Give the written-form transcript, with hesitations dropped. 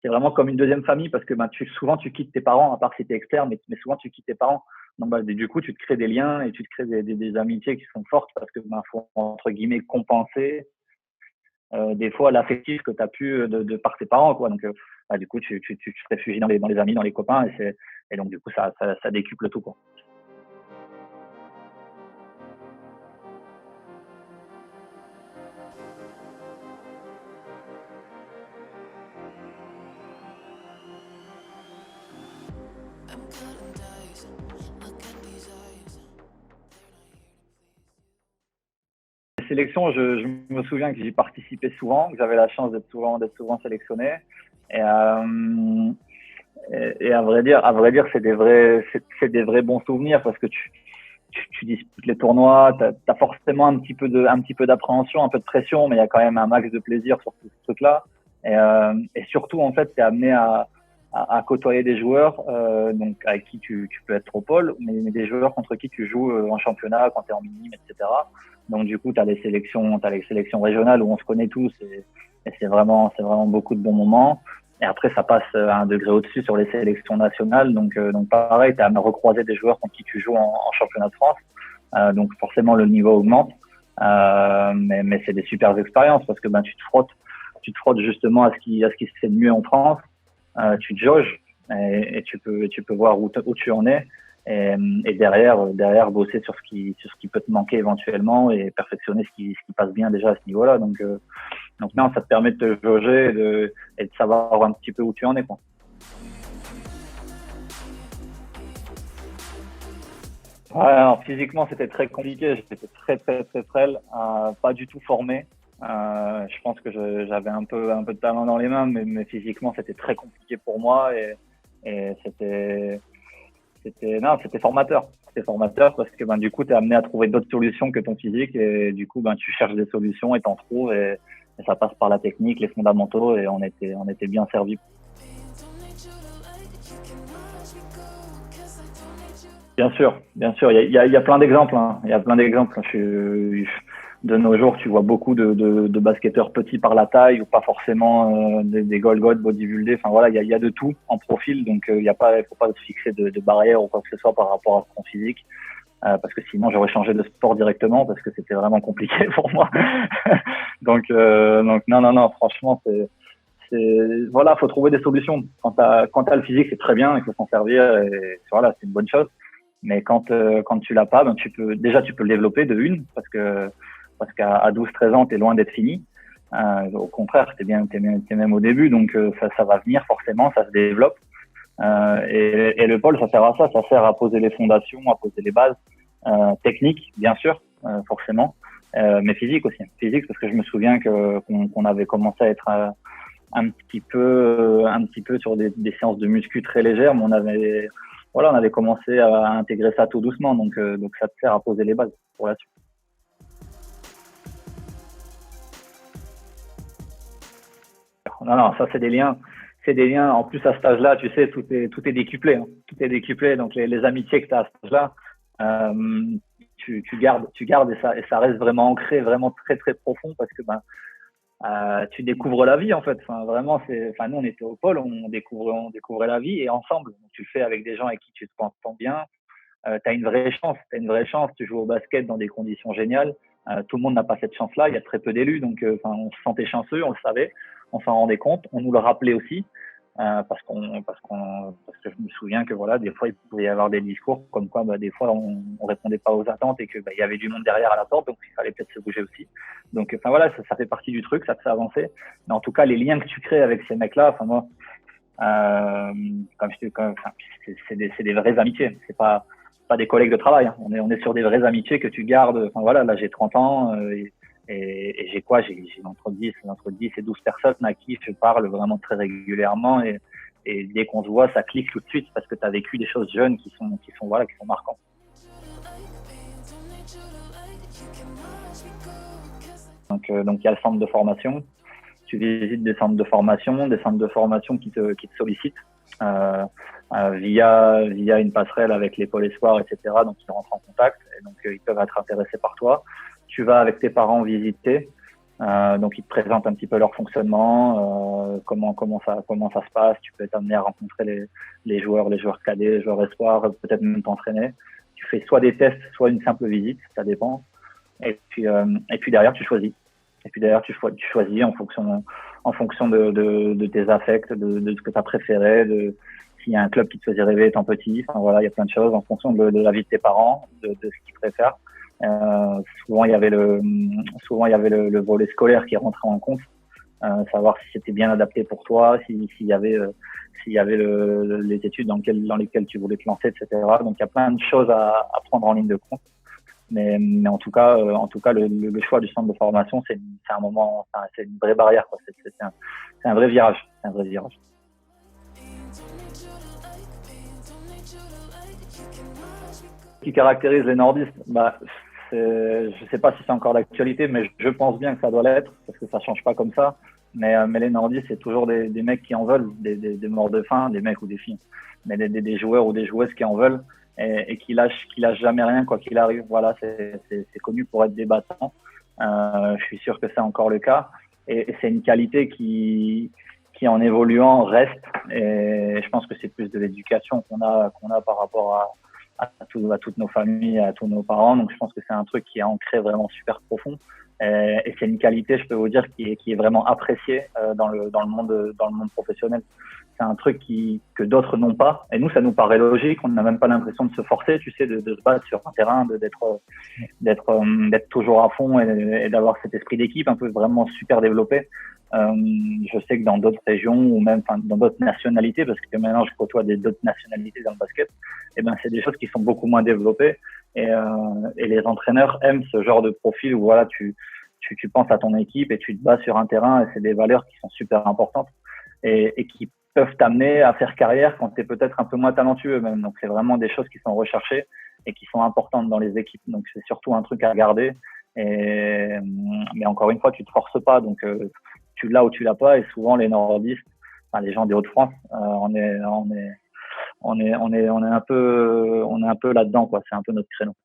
c'est vraiment comme une deuxième famille parce que souvent tu quittes tes parents, à part si tu es externe, mais souvent tu quittes tes parents. Donc du coup, tu te crées des liens et tu te crées des amitiés qui sont fortes parce que faut entre guillemets compenser des fois l'affectif que tu as pu de par tes parents, quoi. Donc du coup, tu te réfugies dans les amis, dans les copains et donc du coup ça décuple tout, quoi. Les sélections, je me souviens que j'y participais souvent, que j'avais la chance d'être souvent sélectionné. Et, euh, et à vrai dire, c'est des vrais bons souvenirs parce que tu disputes les tournois, tu as forcément un petit peu d'appréhension, un peu de pression, mais il y a quand même un max de plaisir sur ce truc-là. Et surtout, en fait, tu es amené à côtoyer des joueurs donc avec qui tu peux être au pôle, mais des joueurs contre qui tu joues en championnat, quand tu es en minime, etc. Donc du coup, tu as les sélections régionales où on se connaît tous et c'est vraiment beaucoup de bons moments. Et après, ça passe à un degré au-dessus sur les sélections nationales. Donc pareil, tu as à recroiser des joueurs contre qui tu joues en championnat de France. Donc forcément, le niveau augmente. Mais c'est des super expériences parce que tu te frottes justement à ce qui se fait de mieux en France. Tu te jauges et tu peux voir où tu en es. Et derrière bosser sur ce qui peut te manquer éventuellement et perfectionner ce qui passe bien déjà à ce niveau-là. Donc non, ça te permet de te jauger et de savoir un petit peu où tu en es, quoi. Ouais, alors physiquement, c'était très compliqué. J'étais très frêle, pas du tout formé. Je pense que j'avais un peu de talent dans les mains, mais physiquement, c'était très compliqué pour moi et c'était formateur. C'était formateur parce que du coup, tu es amené à trouver d'autres solutions que ton physique et du coup, tu cherches des solutions et t'en trouves et ça passe par la technique, les fondamentaux et on était bien servi. Bien sûr, il y a plein d'exemples, hein. Il y a plein d'exemples. De nos jours, tu vois beaucoup de basketteurs petits par la taille ou pas forcément des Golgoth bodybuildés. Enfin voilà, il y a de tout en profil, donc faut pas se fixer de barrière ou quoi que ce soit par rapport à son physique, parce que sinon j'aurais changé de sport directement parce que c'était vraiment compliqué pour moi. Donc non, franchement voilà, faut trouver des solutions. Quand t'as le physique, c'est très bien, il faut s'en servir et voilà, c'est une bonne chose. Mais quand tu l'as pas, tu peux le développer de une, parce qu'à 12-13 ans, tu es loin d'être fini. Au contraire, t'es même au début, donc ça va venir forcément, ça se développe. Et le pôle, ça sert à ça, ça sert à poser les fondations, à poser les bases techniques, bien sûr, forcément, mais physique aussi. Physique, parce que je me souviens qu'on avait commencé à être un petit peu sur des séances de muscu très légères, mais on avait commencé à intégrer ça tout doucement, donc ça te sert à poser les bases pour la suite. Non, ça c'est des liens. En plus à cet âge-là, tu sais, tout est décuplé, hein. Tout est décuplé, donc les amitiés que tu as à cet âge-là, euh, tu gardes et ça reste vraiment ancré, vraiment très profond parce que tu découvres la vie en fait. Enfin, vraiment, nous on était au pôle, on découvrait la vie et ensemble. Donc, tu le fais avec des gens avec qui tu te entends bien. Tu as une vraie chance. T'as une vraie chance. Tu joues au basket dans des conditions géniales. Tout le monde n'a pas cette chance-là. Il y a très peu d'élus, donc on se sentait chanceux, on le savait, on s'en rendait compte, on nous le rappelait aussi. Parce que je me souviens que voilà, des fois il pouvait y avoir des discours comme quoi des fois on répondait pas aux attentes et que il y avait du monde derrière à la porte, donc il fallait peut-être se bouger aussi. Donc voilà, ça fait partie du truc, ça te fait avancer. Mais en tout cas, les liens que tu crées avec ces mecs-là, moi, c'est des vraies amitiés. C'est pas des collègues de travail, hein. On est sur des vraies amitiés que tu gardes. Enfin voilà, là j'ai 30 ans et j'ai quoi? J'ai entre 10 et 12 personnes à qui je parle vraiment très régulièrement et dès qu'on se voit, ça clique tout de suite parce que tu as vécu des choses jeunes qui sont marquantes. Donc il y a le centre de formation. Tu visites des centres de formation qui te sollicitent via une passerelle avec les pôles espoirs, etc. Donc ils rentrent en contact et donc ils peuvent être intéressés par toi. Tu vas avec tes parents visiter Donc ils te présentent un petit peu leur fonctionnement, comment ça se passe. Tu peux être amené à rencontrer les joueurs cadets, les joueurs espoirs, peut-être même t'entraîner. Tu fais soit des tests, soit une simple visite, ça dépend. Et puis derrière tu choisis. Et puis derrière tu choisis en fonction de tes affects, de ce que tu as préféré, de s'il y a un club qui te faisait rêver étant petit. Enfin voilà, il y a plein de choses en fonction de la vie de tes parents, de ce qu'ils préfèrent. Souvent il y avait le volet scolaire qui rentrait en compte, savoir si c'était bien adapté pour toi, s'il y avait les études dans lesquelles tu voulais te lancer, etc. Donc il y a plein de choses à prendre en ligne de compte. Mais en tout cas, le choix du centre de formation, c'est un moment, c'est une vraie barrière, quoi. C'est un vrai virage. C'est un vrai virage. Ce qui caractérise les nordistes, je sais pas si c'est encore d'actualité, mais je pense bien que ça doit l'être, parce que ça change pas comme ça. Mais les nordistes, c'est toujours des mecs qui en veulent, des morts de faim, des mecs ou des filles, mais des joueurs ou des joueuses qui en veulent et qui lâchent jamais rien, quoi qu'il arrive. Voilà, c'est connu pour être des battants. Je suis sûr que c'est encore le cas. Et c'est une qualité qui en évoluant reste. Et je pense que c'est plus de l'éducation qu'on a par rapport à toutes nos familles, à tous nos parents. Donc je pense que c'est un truc qui est ancré vraiment super profond. Et c'est une qualité, je peux vous dire, qui est vraiment appréciée dans le monde professionnel. C'est un truc que d'autres n'ont pas. Et nous, ça nous paraît logique. On n'a même pas l'impression de se forcer, tu sais, de se battre sur un terrain, d'être toujours à fond et d'avoir cet esprit d'équipe un peu vraiment super développé. Je sais que dans d'autres régions ou même dans d'autres nationalités, parce que maintenant je côtoie d'autres nationalités dans le basket, c'est des choses qui sont beaucoup moins développées et les entraîneurs aiment ce genre de profil où voilà, tu penses à ton équipe et tu te bats sur un terrain et c'est des valeurs qui sont super importantes et qui peuvent t'amener à faire carrière quand tu es peut-être un peu moins talentueux même. Donc c'est vraiment des choses qui sont recherchées et qui sont importantes dans les équipes. Donc c'est surtout un truc à garder. Mais encore une fois, tu te forces pas. Donc tu l'as ou tu l'as pas. Et souvent les nordistes, enfin, les gens des Hauts-de-France, on est un peu là-dedans, quoi. C'est un peu notre créneau.